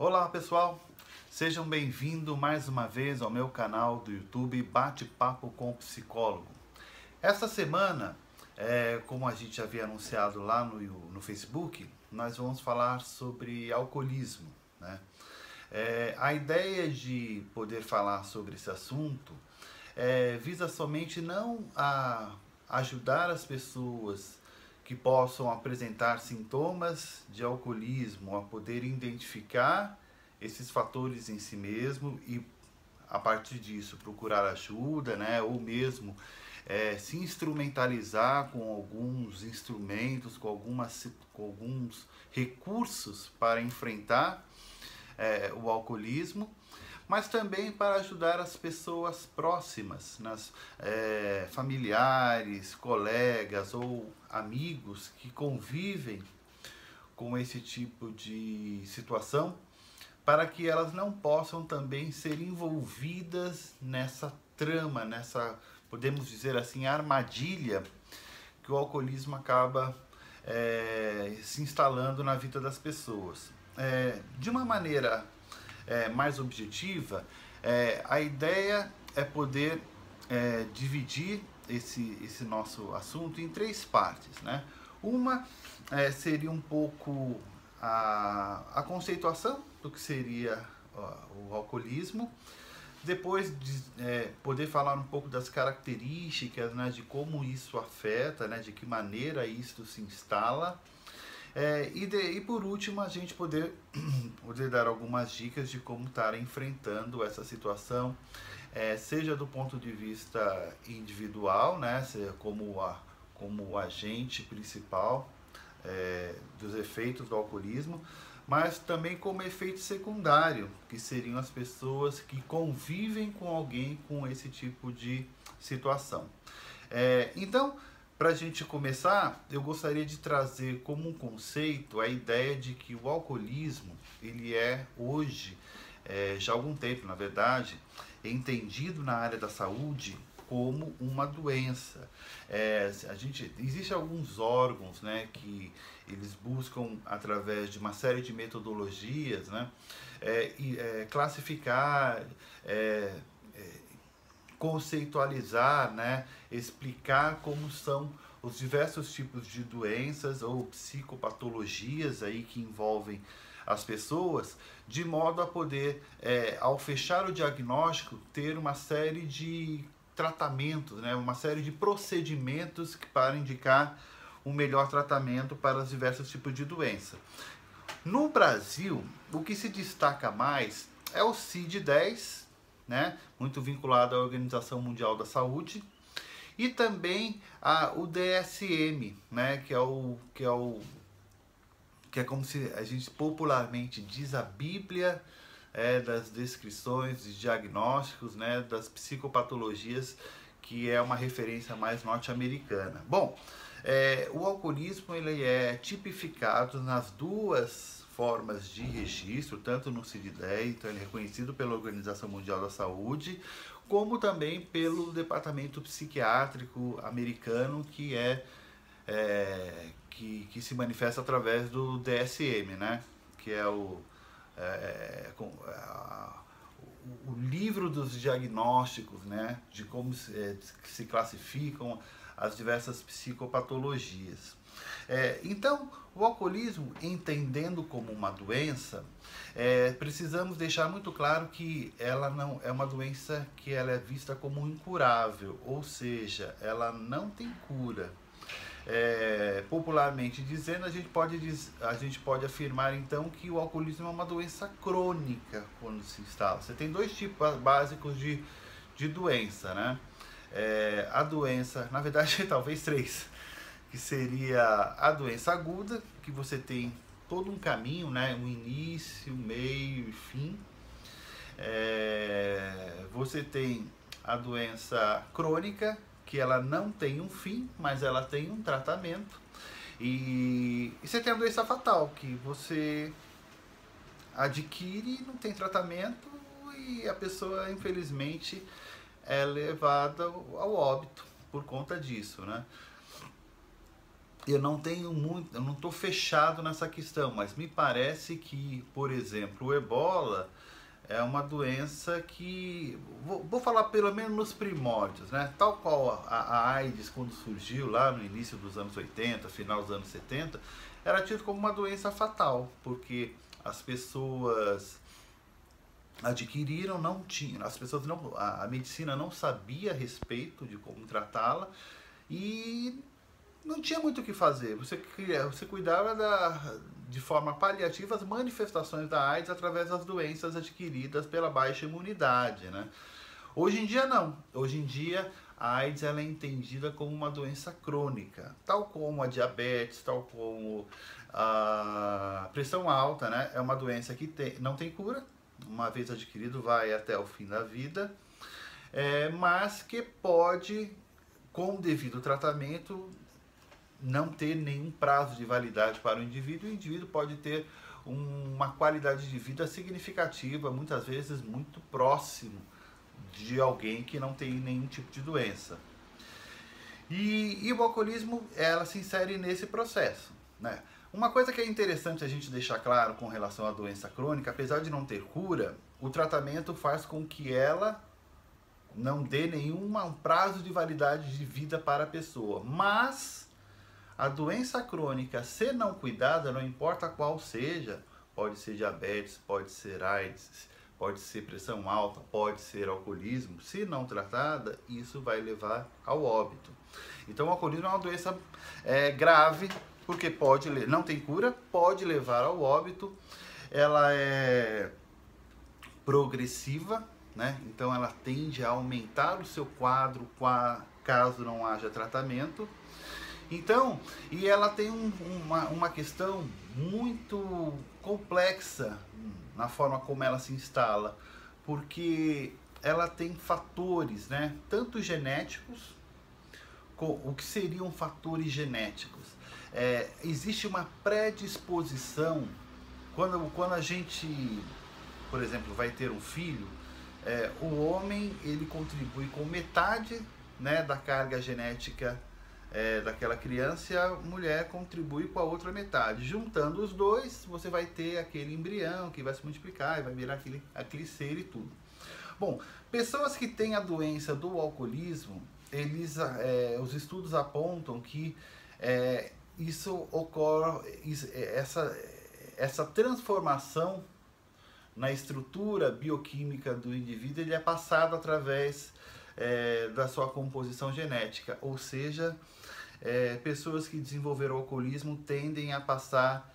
Olá pessoal, sejam bem-vindos mais uma vez ao meu canal do YouTube Bate-Papo com o Psicólogo. Esta semana, como a gente havia anunciado lá no Facebook, nós vamos falar sobre alcoolismo, né? A ideia de poder falar sobre esse assunto visa somente não a ajudar as pessoas que possam apresentar sintomas de alcoolismo a poder identificar esses fatores em si mesmo e a partir disso procurar ajuda, né? Ou mesmo se instrumentalizar com alguns instrumentos, com alguns recursos para enfrentar o alcoolismo, mas também para ajudar as pessoas próximas, familiares, colegas ou amigos que convivem com esse tipo de situação, para que elas não possam também ser envolvidas nessa trama, podemos dizer assim, armadilha que o alcoolismo acaba se instalando na vida das pessoas. De uma maneira mais objetiva, a ideia é poder dividir esse nosso assunto em três partes, né? Uma seria um pouco a conceituação do que seria o alcoolismo, depois de poder falar um pouco das características, né, de como isso afeta, né, de que maneira isso se instala, e por último a gente poder dar algumas dicas de como estar enfrentando essa situação, seja do ponto de vista individual, né, seja como o agente principal dos efeitos do alcoolismo, mas também como efeito secundário, que seriam as pessoas que convivem com alguém com esse tipo de situação. Então, para a gente começar, eu gostaria de trazer como um conceito a ideia de que o alcoolismo, ele é hoje, já há algum tempo na verdade, entendido na área da saúde como uma doença. Existem alguns órgãos, né, que eles buscam, através de uma série de metodologias, né, classificar, conceitualizar, né, explicar como são os diversos tipos de doenças ou psicopatologias aí que envolvem as pessoas, de modo a poder, ao fechar o diagnóstico, ter uma série de tratamentos, né, uma série de procedimentos para indicar um melhor tratamento para os diversos tipos de doença. No Brasil, o que se destaca mais é o CID-10, né, muito vinculado à Organização Mundial da Saúde, e também o DSM, né, que é como se a gente popularmente diz a Bíblia das descrições e diagnósticos, né, das psicopatologias, que é uma referência mais norte-americana. Bom, o alcoolismo ele é tipificado nas duas formas de registro, tanto no CID-10, então ele é reconhecido pela Organização Mundial da Saúde, como também pelo Departamento Psiquiátrico americano, que se manifesta através do DSM, né, que é o livro dos diagnósticos, né, de como se classificam as diversas psicopatologias. Então, o alcoolismo, entendendo como uma doença, precisamos deixar muito claro que ela não é uma doença que ela é vista como incurável, ou seja, ela não tem cura. Popularmente dizendo, a gente pode afirmar então que o alcoolismo é uma doença crônica quando se instala. Você tem dois tipos básicos de doença, né? A doença, na verdade talvez três, que seria a doença aguda, que você tem todo um caminho, né? Um início, meio e fim. Você tem a doença crônica, que ela não tem um fim, mas ela tem um tratamento. E você tem a doença fatal, que você adquire e não tem tratamento e a pessoa, infelizmente, é levada ao óbito por conta disso, né? eu não tenho muito, eu não estou fechado nessa questão, mas me parece que, por exemplo, o ebola é uma doença que, vou falar pelo menos nos primórdios, né? Tal qual a AIDS, quando surgiu lá no início dos anos 80, final dos anos 70, era tido como uma doença fatal, porque as pessoas adquiriram, não tinham, as pessoas não, a medicina não sabia a respeito de como tratá-la e não tinha muito o que fazer. Você cuidava de forma paliativa as manifestações da AIDS através das doenças adquiridas pela baixa imunidade, né? Hoje em dia não. Hoje em dia a AIDS ela é entendida como uma doença crônica, tal como a diabetes, tal como a pressão alta, né? É uma doença que não tem cura. Uma vez adquirido vai até o fim da vida, mas que pode, com o devido tratamento, não ter nenhum prazo de validade para o indivíduo pode ter uma qualidade de vida significativa, muitas vezes muito próximo de alguém que não tem nenhum tipo de doença. E o alcoolismo, ela se insere nesse processo, né? Uma coisa que é interessante a gente deixar claro com relação à doença crônica, apesar de não ter cura, o tratamento faz com que ela não dê nenhum prazo de validade de vida para a pessoa, mas a doença crônica, se não cuidada, não importa qual seja, pode ser diabetes, pode ser AIDS, pode ser pressão alta, pode ser alcoolismo, se não tratada, isso vai levar ao óbito. Então o alcoolismo é uma doença grave, porque não tem cura, pode levar ao óbito, ela é progressiva, né? Então ela tende a aumentar o seu quadro caso não haja tratamento. Então, e ela tem uma questão muito complexa na forma como ela se instala, porque ela tem fatores, né, tanto genéticos, o que seriam fatores genéticos? Existe uma predisposição, quando a gente, por exemplo, vai ter um filho, o homem ele contribui com metade, né, da carga genética daquela criança, e a mulher contribui com a outra metade. Juntando os dois, você vai ter aquele embrião que vai se multiplicar e vai virar aquele ser e tudo. Bom, pessoas que têm a doença do alcoolismo, os estudos apontam que isso ocorre, essa transformação na estrutura bioquímica do indivíduo, ele é passado através da sua composição genética, ou seja, pessoas que desenvolveram alcoolismo tendem a passar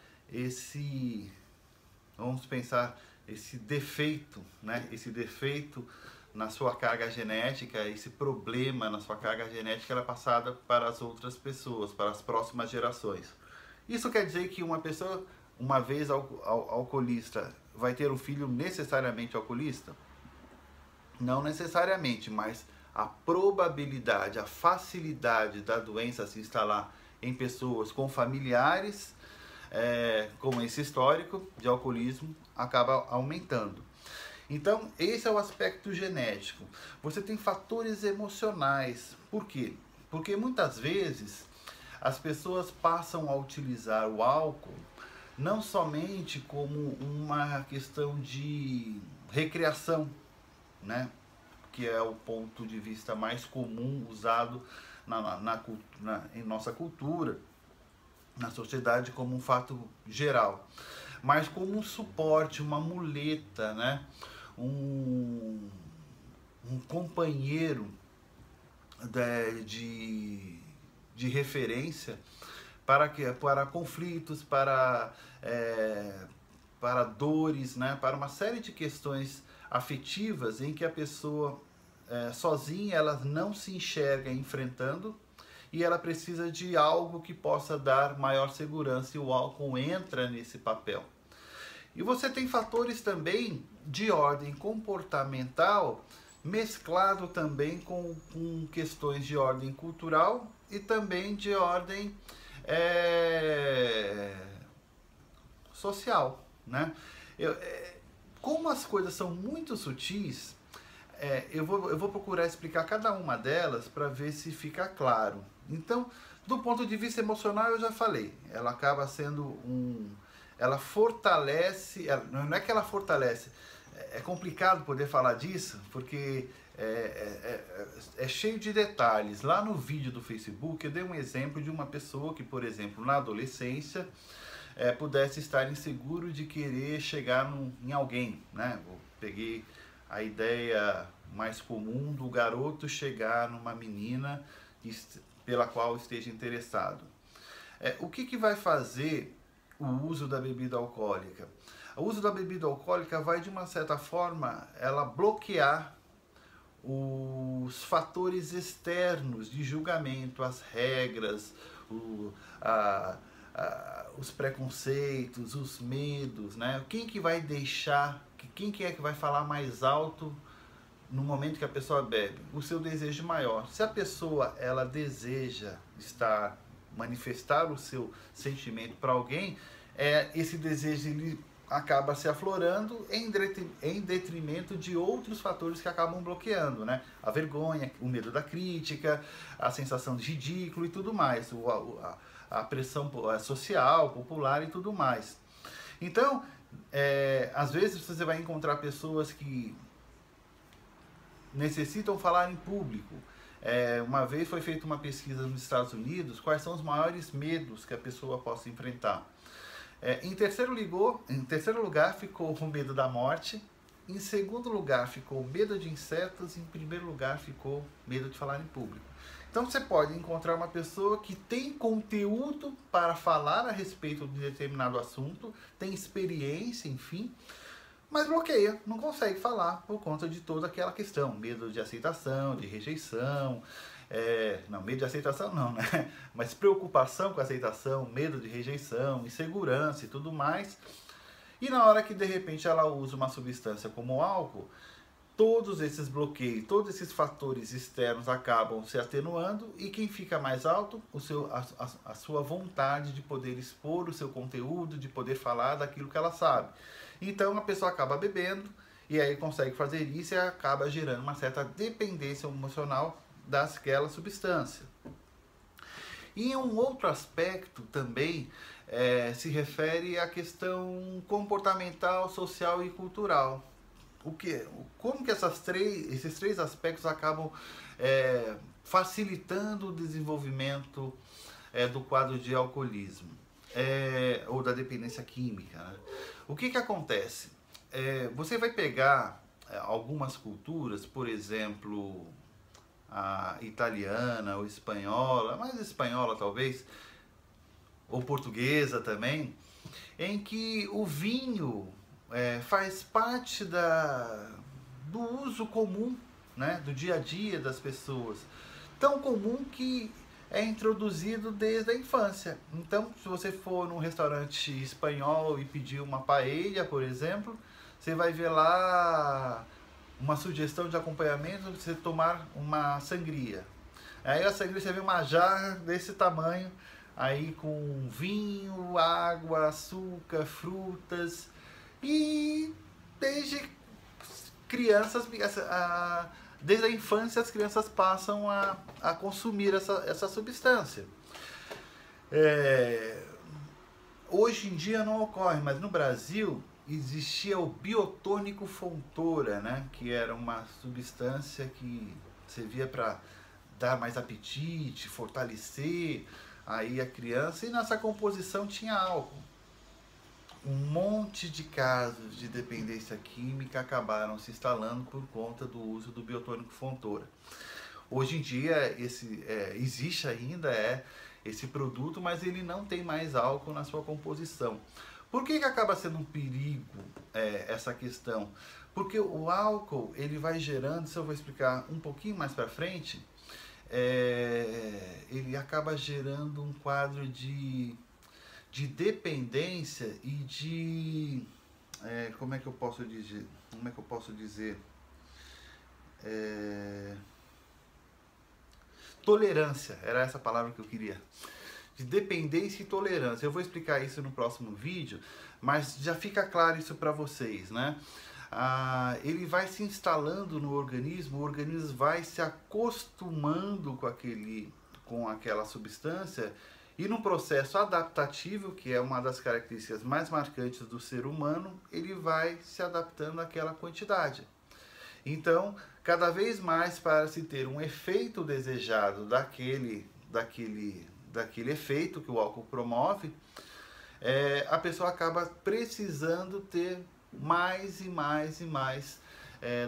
vamos pensar, esse defeito, né? Esse defeito na sua carga genética, esse problema na sua carga genética, ela é passada para as outras pessoas, para as próximas gerações. Isso quer dizer que uma pessoa, uma vez alcoolista, vai ter um filho necessariamente alcoolista? Não necessariamente, mas a probabilidade, a facilidade da doença se instalar em pessoas com familiares com esse histórico de alcoolismo acaba aumentando. Então, esse é o aspecto genético. Você tem fatores emocionais. Por quê? Porque muitas vezes as pessoas passam a utilizar o álcool não somente como uma questão de recreação, né? Que é o ponto de vista mais comum usado em nossa cultura, na sociedade como um fato geral, mas como um suporte, uma muleta, né? um companheiro de referência para conflitos, para dores, né? Para uma série de questões afetivas em que a pessoa sozinha ela não se enxerga enfrentando e ela precisa de algo que possa dar maior segurança, e o álcool entra nesse papel. E você tem fatores também de ordem comportamental mesclado também com questões de ordem cultural e também de ordem social, né? Como as coisas são muito sutis, eu vou procurar explicar cada uma delas para ver se fica claro. Então, Do ponto de vista emocional, eu já falei, ela acaba sendo ela fortalece, não é que ela fortalece, é complicado poder falar disso, porque é cheio de detalhes. Lá no vídeo do Facebook eu dei um exemplo de uma pessoa que, por exemplo, na adolescência, pudesse estar inseguro de querer chegar em alguém, né? Eu peguei a ideia mais comum do garoto chegar numa menina pela qual esteja interessado. O que vai fazer o uso da bebida alcoólica? O uso da bebida alcoólica vai, de uma certa forma, ela bloquear os fatores externos de julgamento, as regras, os preconceitos, os medos, né? Quem que vai deixar, quem que é que vai falar mais alto no momento que a pessoa bebe? O seu desejo maior. Se a pessoa ela deseja manifestar o seu sentimento para alguém, esse desejo ele acaba se aflorando em detrimento de outros fatores que acabam bloqueando, né? A vergonha, o medo da crítica, a sensação de ridículo e tudo mais, a pressão social, popular e tudo mais. Então, às vezes você vai encontrar pessoas que necessitam falar em público. Uma vez foi feita uma pesquisa nos Estados Unidos, quais são os maiores medos que a pessoa possa enfrentar. Em terceiro lugar ficou o medo da morte, em segundo lugar ficou o medo de insetos, e em primeiro lugar ficou medo de falar em público. Então você pode encontrar uma pessoa que tem conteúdo para falar a respeito de determinado assunto, tem experiência, enfim, mas bloqueia, não consegue falar por conta de toda aquela questão, medo de aceitação, de rejeição, não, medo de aceitação não, né? Mas preocupação com a aceitação, medo de rejeição, insegurança e tudo mais. E na hora que de repente ela usa uma substância como o álcool, todos esses bloqueios, todos esses fatores externos acabam se atenuando, e quem fica mais alto? A sua vontade de poder expor o seu conteúdo, de poder falar daquilo que ela sabe. Então a pessoa acaba bebendo, e aí consegue fazer isso e acaba gerando uma certa dependência emocional daquela substância. E um outro aspecto também se refere à questão comportamental, social e cultural. Como que esses três aspectos acabam facilitando o desenvolvimento do quadro de alcoolismo ou da dependência química, né? O que acontece? Você vai pegar algumas culturas, por exemplo, a italiana ou espanhola, mais espanhola talvez, ou portuguesa também, em que o vinho faz parte do uso comum, né, do dia a dia das pessoas. Tão comum que é introduzido desde a infância. Então, se você for num restaurante espanhol e pedir uma paella, por exemplo, você vai ver lá uma sugestão de acompanhamento de você tomar uma sangria. Aí a sangria, você vê uma jarra desse tamanho, aí com vinho, água, açúcar, frutas, e desde crianças, desde a infância as crianças passam a consumir essa substância. Hoje em dia não ocorre, mas no Brasil existia o biotônico Fontoura, né? Que era uma substância que servia para dar mais apetite, fortalecer aí a criança, e nessa composição tinha álcool. Um monte de casos de dependência química acabaram se instalando por conta do uso do biotônico Fontoura. Hoje em dia existe ainda esse produto, mas ele não tem mais álcool na sua composição. Por que acaba sendo um perigo essa questão? Porque o álcool ele vai gerando, se eu vou explicar um pouquinho mais para frente, ele acaba gerando um quadro de dependência e de como é que eu posso dizer tolerância, era essa palavra que eu queria, de dependência e tolerância. Eu vou explicar isso no próximo vídeo, mas já fica claro isso para vocês, né? Ele vai se instalando no organismo, o organismo vai se acostumando com aquela substância e num processo adaptativo, que é uma das características mais marcantes do ser humano, ele vai se adaptando àquela quantidade. Então, cada vez mais para se ter um efeito desejado daquele efeito que o álcool promove, a pessoa acaba precisando ter mais e mais e mais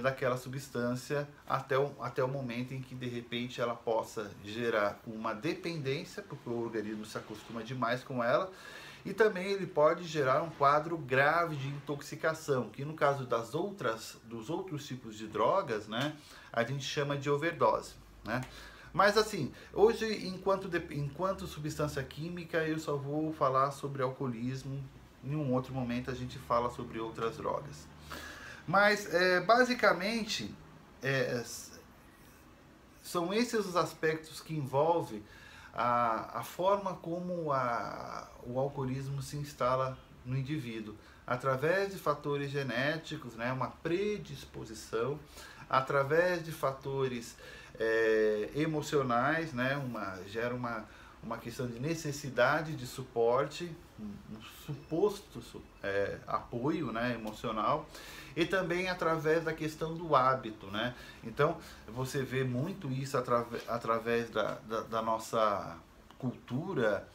daquela substância até o momento em que de repente ela possa gerar uma dependência, porque o organismo se acostuma demais com ela, e também ele pode gerar um quadro grave de intoxicação, que no caso dos outros tipos de drogas, né, a gente chama de overdose, né? Mas assim, hoje, enquanto substância química, eu só vou falar sobre alcoolismo. Em um outro momento a gente fala sobre outras drogas. Mas, basicamente, são esses os aspectos que envolvem a forma como o alcoolismo se instala no indivíduo. Através de fatores genéticos, né, uma predisposição, através de fatores emocionais, né, gera uma questão de necessidade de suporte, um suposto apoio, né, emocional, e também através da questão do hábito, né? Então, você vê muito isso através da nossa cultura,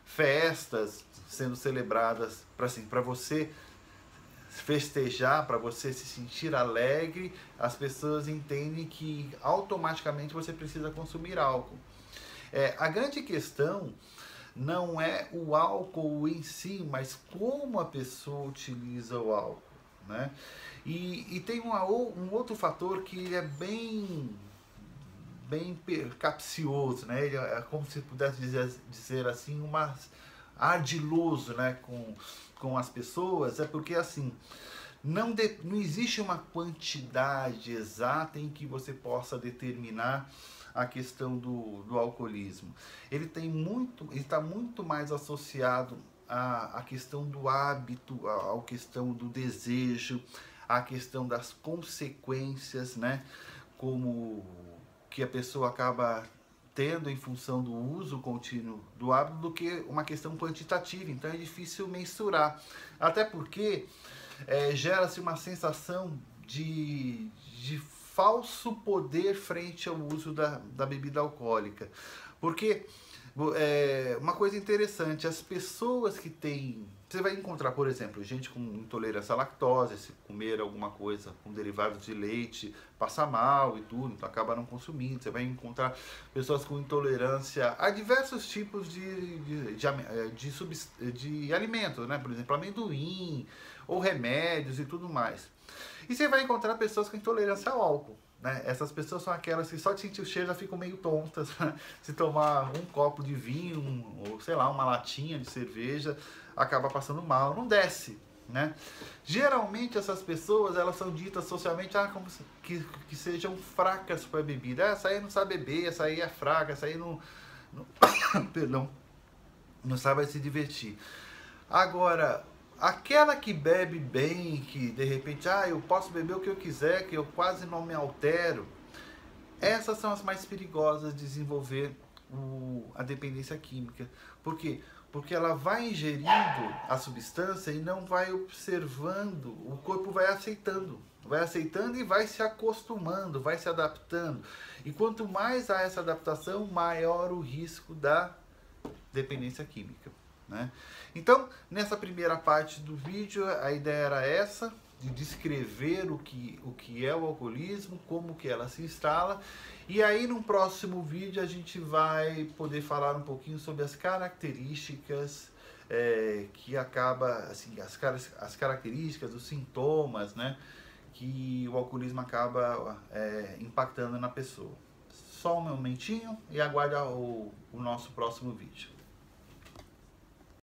festas sendo celebradas para você festejar, para você se sentir alegre, as pessoas entendem que automaticamente você precisa consumir álcool. A grande questão não é o álcool em si, mas como a pessoa utiliza o álcool, né? E tem um outro fator que é bem capcioso, né? Ele é como se pudesse dizer assim, ardiloso, né? Com as pessoas, porque assim, não existe uma quantidade exata em que você possa determinar a questão do alcoolismo. Ele está muito mais associado à questão do hábito, à questão do desejo, à questão das consequências, né? Como que a pessoa acaba tendo em função do uso contínuo do hábito, do que uma questão quantitativa. Então é difícil mensurar. Até porque gera-se uma sensação de falso poder frente ao uso da bebida alcoólica. Porque uma coisa interessante, as pessoas que têm... Você vai encontrar, por exemplo, gente com intolerância à lactose, se comer alguma coisa com derivados de leite, passa mal e tudo, então acaba não consumindo. Você vai encontrar pessoas com intolerância a diversos tipos de alimentos, né? Por exemplo, amendoim, ou remédios e tudo mais. E você vai encontrar pessoas com intolerância ao álcool, né? Essas pessoas são aquelas que só de sentir o cheiro já ficam meio tontas. Se tomar um copo de vinho, ou sei lá, uma latinha de cerveja, acaba passando mal, não desce, né? Geralmente essas pessoas, elas são ditas socialmente como que sejam fracas para a bebida. Essa aí não sabe beber, essa aí é fraca, essa aí não perdão, não sabe se divertir. Agora, aquela que bebe bem, que de repente, eu posso beber o que eu quiser, que eu quase não me altero, essas são as mais perigosas de desenvolver a dependência química. Por quê? Porque ela vai ingerindo a substância e não vai observando, o corpo vai aceitando e vai se acostumando, vai se adaptando. E quanto mais há essa adaptação, maior o risco da dependência química, né? Então, nessa primeira parte do vídeo, a ideia era essa, de descrever o que é o alcoolismo, como que ela se instala. E aí, no próximo vídeo, a gente vai poder falar um pouquinho sobre as características que acaba, assim, as características, os sintomas, né, que o alcoolismo acaba impactando na pessoa. Só um momentinho e aguarde o nosso próximo vídeo.